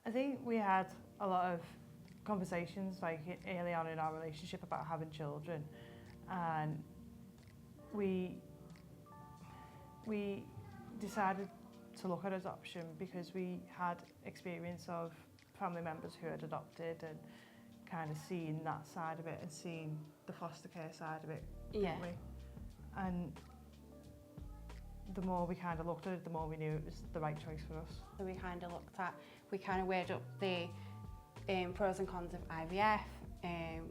I think we had a lot of conversations like early on in our relationship about having children, and we decided to look at adoption because we had experience of family members who had adopted and kind of seen that side of it and seen the foster care side of it, didn't we? And the more we kind of looked at it, the more we knew it was the right choice for us. So we kind of weighed up the pros and cons of IVF,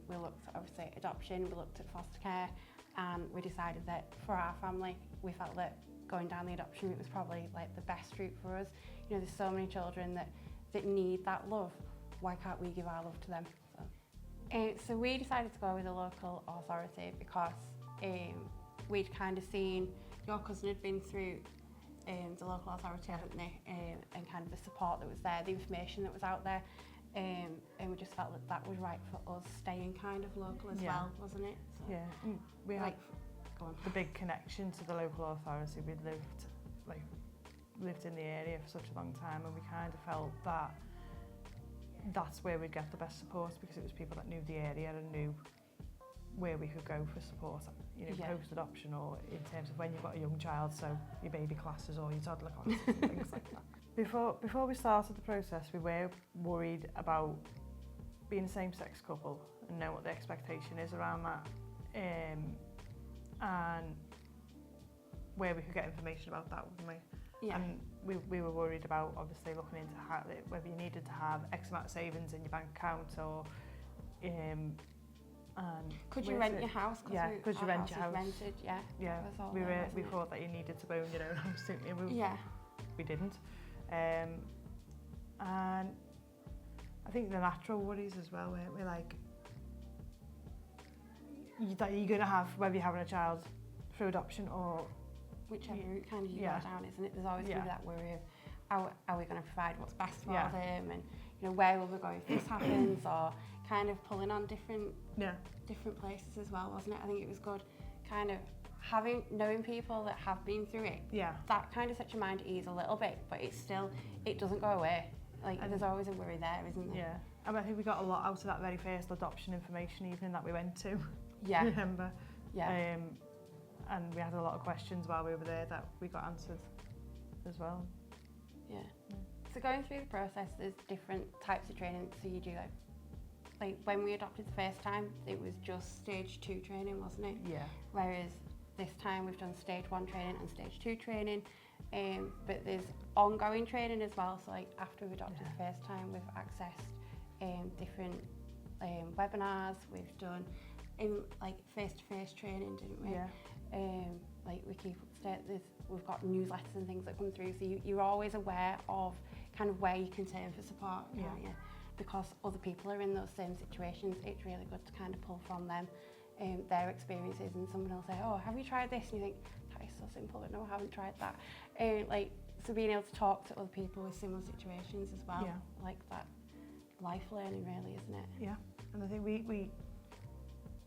we looked at obviously adoption, we looked at foster care, and we decided that for our family, we felt that going down the adoption route was probably like the best route for us. You know, there's so many children that need that love. Why can't we give our love to them? So we decided to go with a local authority because we'd kind of seen your cousin had been through the local authority, hadn't they? And kind of the support that was there, the information that was out there. And we just felt that that was right for us staying kind of local as well, wasn't it? So, yeah, we had the big connection to the local authority. We'd lived in the area for such a long time, and we kind of felt that that's where we'd get the best support because it was people that knew the area and knew where we could go for support, you know, post-adoption or in terms of when you've got a young child, so your baby classes or your toddler classes and things like that. Before we started the process, we were worried about being a same-sex couple and know what the expectation is around that, and where we could get information about that, wouldn't we? Yeah. And we were worried about obviously looking into whether you needed to have X amount of savings in your bank account or and could you rent your house? Yeah, could you rent your house? Rented, yeah. Yeah, we thought that you needed to own your own house, didn't we? We didn't. And I think the natural worries as well, weren't we? Like, that you're going to have, whether you're having a child through adoption or whichever route kind of you go down, isn't it? There's always going to be that worry of how are we going to provide what's best for them, and you know, where will we go if this happens, or kind of pulling on different places as well, wasn't it? I think it was good kind of knowing people that have been through it. Yeah. That kind of sets your mind at ease a little bit, but it doesn't go away. Like, there's always a worry there, isn't there? Yeah. And I think we got a lot out of that very first adoption information evening that we went to. Yeah. Remember? Yeah. And we had a lot of questions while we were there that we got answered as well. Yeah. So going through the process, there's different types of training. So you do like when we adopted the first time, it was just stage 2 training, wasn't it? Yeah. Whereas this time we've done stage 1 training and stage 2 training, but there's ongoing training as well. So like after we adopted the first time, we've accessed different webinars. We've done like face-to-face training, didn't we? Yeah. Like we keep up to date. We've got newsletters and things that come through, so you're always aware of kind of where you can turn for support, can't you? Because other people are in those same situations, it's really good to kind of pull from them, their experiences, and someone will say, oh, have you tried this? And you think, that is so simple, but no, I haven't tried that. So being able to talk to other people with similar situations as well, like that life learning really, isn't it? Yeah, and I think we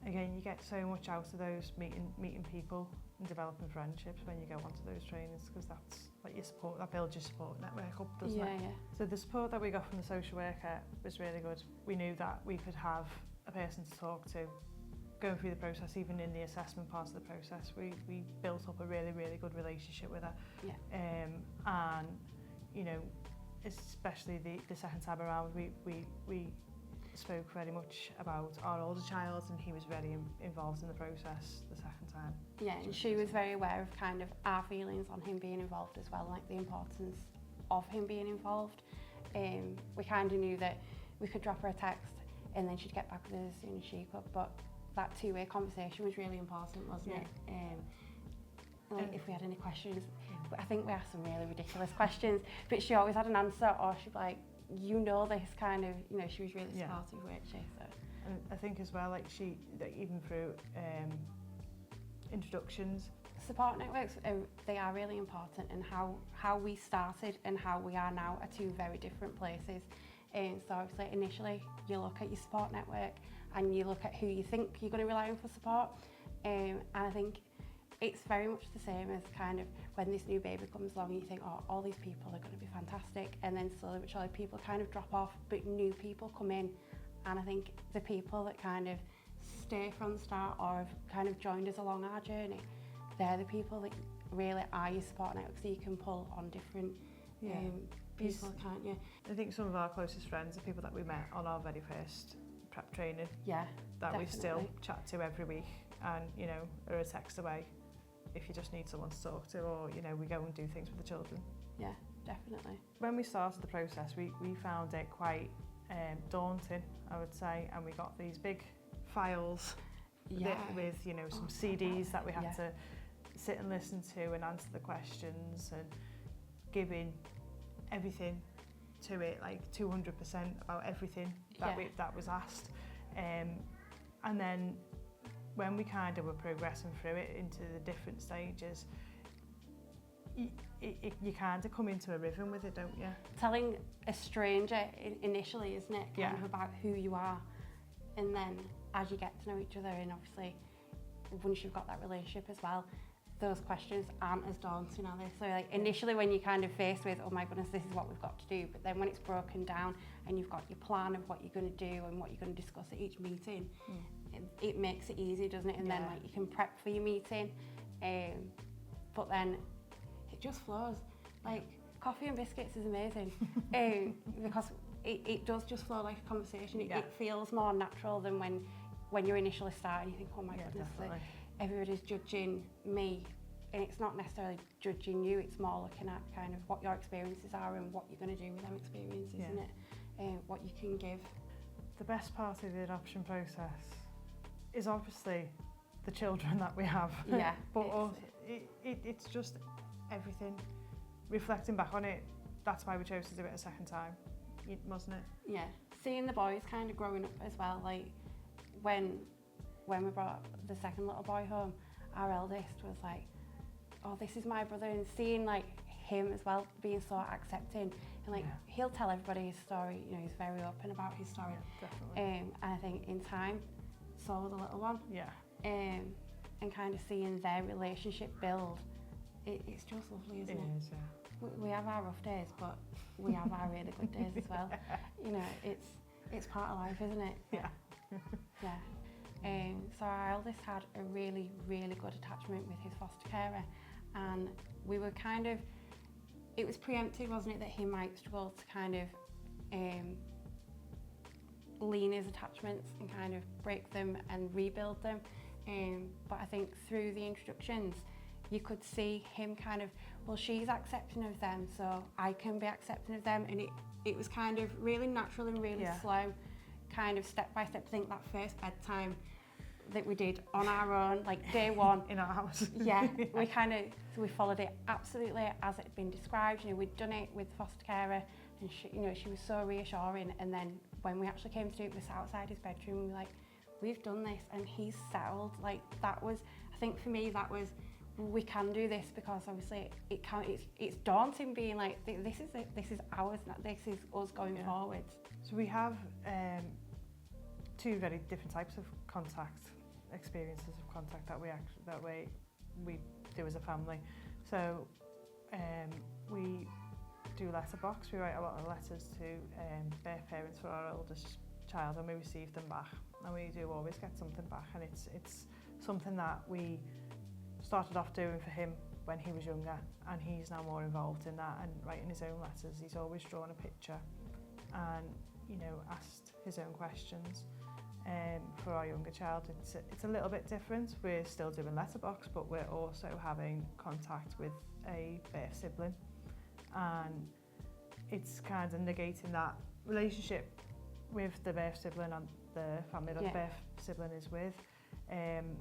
again, you get so much out of those meeting people and developing friendships when you go onto those trainings, because that's like your support, that builds your support network up, doesn't it? Yeah. So the support that we got from the social worker was really good. We knew that we could have a person to talk to going through the process, even in the assessment part of the process. We built up a really, really good relationship with her. Yeah. And, you know, especially the second time around, we spoke very much about our older child, and he was very involved in the process the second time. Yeah, and she was very aware of kind of our feelings on him being involved as well, like the importance of him being involved. We kind of knew that we could drop her a text and then she'd get back with us as soon as she could, but that two-way conversation was really important, wasn't it? Like if we had any questions, I think we asked some really ridiculous questions, but she always had an answer, or she'd be like, you know this kind of, you know, she was really supportive, weren't she? So. And I think as well, like even through introductions. Support networks, they are really important, and how we started and how we are now are two very different places. So obviously initially you look at your support network and you look at who you think you're going to rely on for support, and I think it's very much the same as kind of when this new baby comes along, you think, oh, all these people are going to be fantastic, and then slowly but surely people kind of drop off, but new people come in, and I think the people that kind of stay from the start or have kind of joined us along our journey, they're the people that really are your support network, so you can pull on different people, can't you? I think some of our closest friends are people that we met on our very first prep training. Yeah, that definitely. We still chat to every week, and you know, are a text away if you just need someone to talk to, or you know, we go and do things with the children. Yeah, definitely. When we started the process, we found it quite daunting, I would say, and we got these big files with you know, some CDs that we had to sit and listen to and answer the questions, and giving everything to it, like 200% about everything that was asked, and then when we kind of were progressing through it into the different stages, you kind of come into a rhythm with it, don't you? Telling a stranger initially, isn't it, kind of about who you are, and then as you get to know each other, and obviously once you've got that relationship as well, those questions aren't as daunting, are they? So like initially when you're kind of faced with, oh my goodness, this is what we've got to do, but then when it's broken down and you've got your plan of what you're going to do and what you're going to discuss at each meeting, it makes it easy, doesn't it? And then like you can prep for your meeting, but then it just flows. Like coffee and biscuits is amazing, because it does just flow like a conversation. It feels more natural than when you're initially starting. You think, oh my goodness, everybody's judging me, and it's not necessarily judging you, it's more looking at kind of what your experiences are and what you're going to do with them experiences, isn't it? What you can give. The best part of the adoption process is obviously the children that we have, but it's just everything. Reflecting back on it, that's why we chose to do it a second time, wasn't it? Yeah, seeing the boys kind of growing up as well, like when we brought the second little boy home, our eldest was like, oh, this is my brother, and seeing like him as well being so accepting, and like he'll tell everybody his story, you know, he's very open about his story. Definitely. And I think in time, so will the little one. And kind of seeing their relationship build, it's just lovely, isn't it? It is, yeah. We have our rough days, but we have our really good days as well. You know, it's part of life, isn't it? Yeah. So our eldest had a really, really good attachment with his foster carer, and we were kind of, it was preempted, wasn't it, that he might struggle to kind of lean his attachments and kind of break them and rebuild them. But I think through the introductions, you could see him kind of, well, she's accepting of them, so I can be accepting of them, and it was kind of really natural and really slow, kind of step by step. I think that first bedtime that we did on our own, like day one in our house. We followed it absolutely as it had been described. You know, we'd done it with the foster carer, and she was so reassuring. And then when we actually came to do it, we sat outside his bedroom, and we were like, we've done this, and he's settled. Like that was, I think for me, that was, we can do this, because obviously it's daunting being like, this is ours, this is us going forwards. So we have two very different types of contact, experiences of contact that we do as a family. So we do letterbox. We write a lot of letters to birth parents for our oldest child, and we receive them back, and we do always get something back, and it's something that we started off doing for him when he was younger, and he's now more involved in that and writing his own letters. He's always drawn a picture and, you know, asked his own questions. For our younger child, it's a little bit different. We're still doing letterbox, but we're also having contact with a birth sibling, and it's kind of negating that relationship with the birth sibling and the family that the birth sibling is with, and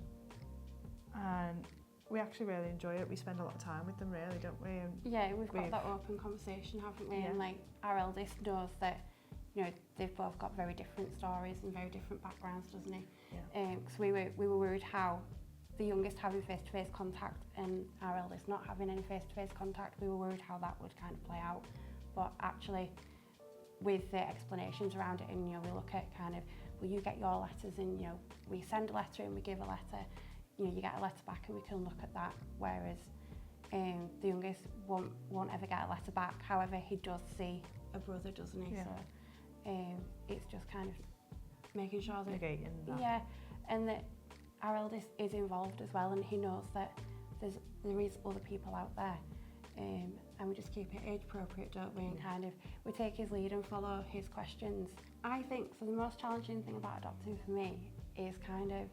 we actually really enjoy it. We spend a lot of time with them, really, don't we? And we've got that open conversation, haven't we? And like our eldest knows that, you know, they've both got very different stories and very different backgrounds, doesn't he? Because we were worried how the youngest having face-to-face contact and our eldest not having any face-to-face contact, we were worried how that would kind of play out. But actually, with the explanations around it, and you know, we look at kind of, well, you get your letters, and you know, we send a letter and we give a letter. you know, you get a letter back and we can look at that, whereas the youngest won't ever get a letter back. However, he does see a brother, doesn't he? Yeah. So it's just kind of making sure that negating that. Yeah, and that our eldest is involved as well, and he knows that there is other people out there, and we just keep it age appropriate, don't we? And kind of we take his lead and follow his questions. I think so. The most challenging thing about adopting for me is kind of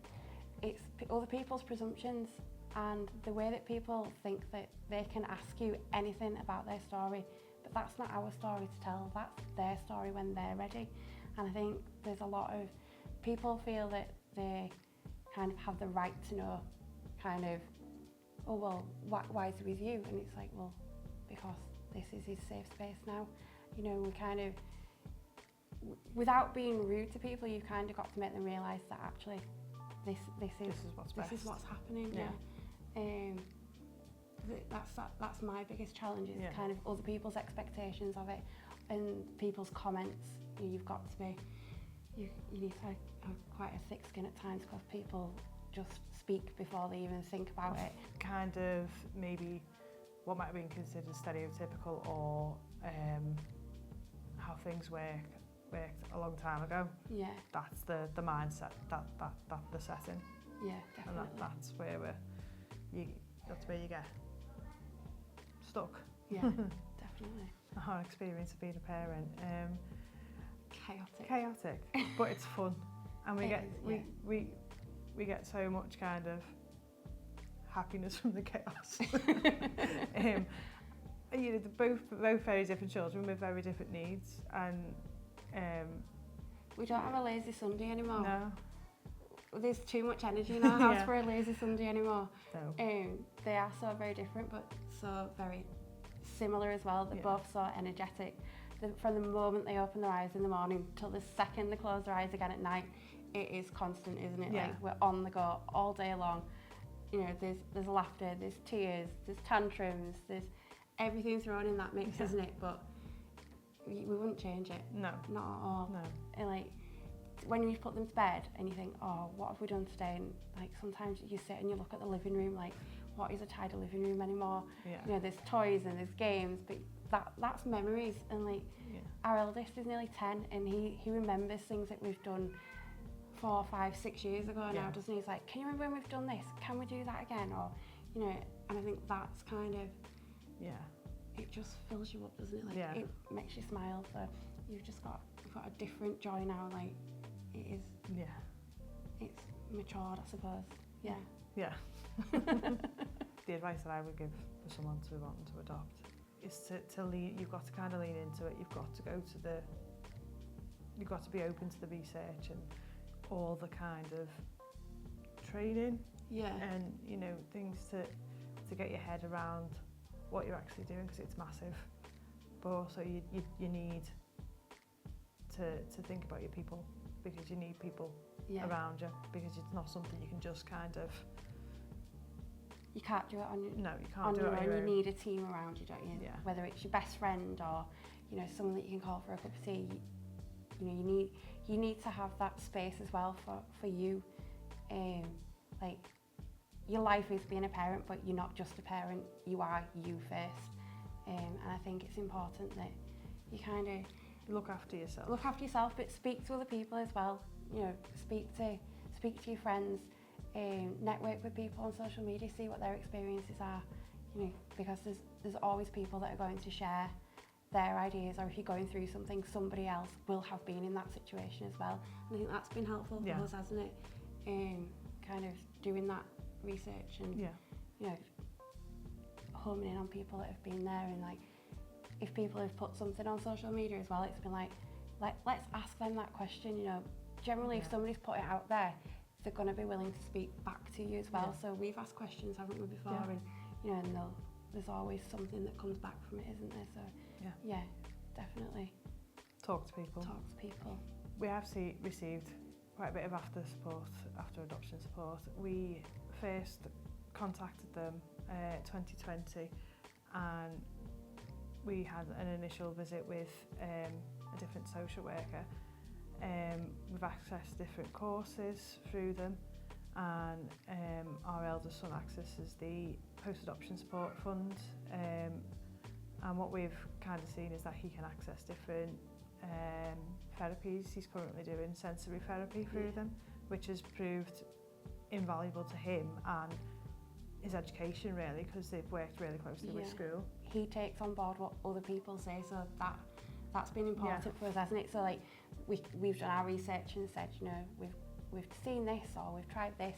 it's other people's presumptions and the way that people think that they can ask you anything about their story, but that's not our story to tell. That's their story when they're ready. And I think there's a lot of people feel that they kind of have the right to know, kind of, oh well, why is he with you? And it's like, well, because this is his safe space now. You know, we kind of, without being rude to people, you've kind of got to make them realise that actually this is what's happening. Yeah. That's my biggest challenge is kind of other people's expectations of it and people's comments. You've got to be, you need to have quite a thick skin at times because people just speak before they even think about it. Kind of maybe what might have been considered stereotypical or how things worked a long time ago. Yeah. That's the mindset that the setting. Yeah, definitely. And that's where you get stuck. Yeah, definitely. Our experience of being a parent. Chaotic, but it's fun, and we get so much kind of happiness from the chaos. You know, both very different children with very different needs, and we don't have a lazy Sunday anymore. No. There's too much energy in our house for a lazy Sunday anymore. No. They are so very different, but so very similar as well. They're both so energetic. From the moment they open their eyes in the morning till the second they close their eyes again at night, it is constant, isn't it? Yeah. Like we're on the go all day long. You know, there's laughter, there's tears, there's tantrums, there's everything thrown in that mix, isn't it? But we wouldn't change it. No. Not at all. No. And like when you put them to bed and you think, oh, what have we done today? And like sometimes you sit and you look at the living room, like, what is a tidy living room anymore? Yeah. You know, there's toys and there's games, but that's memories. And like our eldest is nearly 10 and he remembers things that we've done 4, 5, 6 years ago now, doesn't he? He's like, can you remember when we've done this? Can we do that again? Or, you know, and I think that's kind of, it just fills you up, doesn't it? Like it makes you smile. So you've got a different joy now. Like it is. Yeah. It's matured, I suppose. Yeah. Yeah. The advice that I would give for someone to want to adopt is to lean. You've got to kind of lean into it. You've got to be open to the research and all the kind of training. Yeah. And you know, things to get your head around what you're actually doing, because it's massive. But also you need to think about your people, because you need people around you, because it's not something you can just kind of. You can't do it on your own. No, you can't do it on your own. You need a team around you, don't you? Yeah. Whether it's your best friend or, you know, someone that you can call for a cup of tea. You know, you need to have that space as well for you. Like your life is being a parent, but you're not just a parent. You are you first. And I think it's important that you kind of look after yourself. Look after yourself, but speak to other people as well. You know, speak to your friends. Network with people on social media, see what their experiences are, you know, because there's always people that are going to share their ideas, or if you're going through something, somebody else will have been in that situation as well. And I think that's been helpful for us, hasn't it? Kind of doing that research and you know, homing in on people that have been there, and like if people have put something on social media as well, it's been like let's ask them that question. You know, generally if somebody's put it out there, they're going to be willing to speak back to you as well. So we've asked questions, haven't we, before? And you know, and there's always something that comes back from it, isn't there? So yeah, definitely. Talk to people. We have received quite a bit of after adoption support. We first contacted them 2020, and we had an initial visit with a different social worker. We've accessed different courses through them, and our eldest son accesses the post-adoption support fund, and what we've kind of seen is that he can access different therapies. He's currently doing sensory therapy through them, which has proved invaluable to him and his education, really, because they've worked really closely with school. He takes on board what other people say, so that's been important for us, hasn't it? So like we've done our research and said, you know, we've seen this or we've tried this,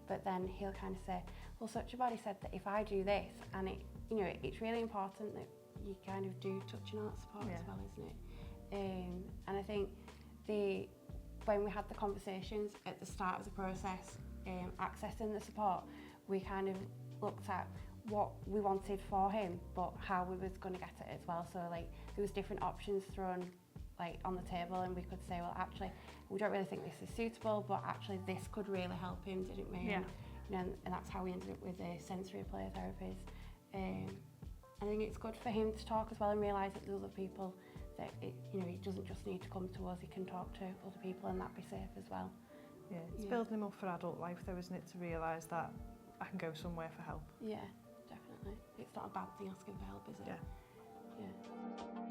but then he'll kind of say, well, such a body said that if I do this, and it, you know, it's really important that you kind of do touching on that support as well, isn't it? And I think when we had the conversations at the start of the process, accessing the support, we kind of looked at what we wanted for him, but how we was going to get it as well. So like there was different options thrown like on the table, and we could say, well, actually, we don't really think this is suitable, but actually this could really help him, didn't we? Yeah. And, you know, and that's how we ended up with the sensory play therapies. I think it's good for him to talk as well and realise that there's other people that you know, he doesn't just need to come to us, he can talk to other people and that be safe as well. Yeah, it's building him up for adult life though, isn't it, to realise that I can go somewhere for help. Yeah, definitely. It's not a bad thing asking for help, is it? Yeah. Yeah.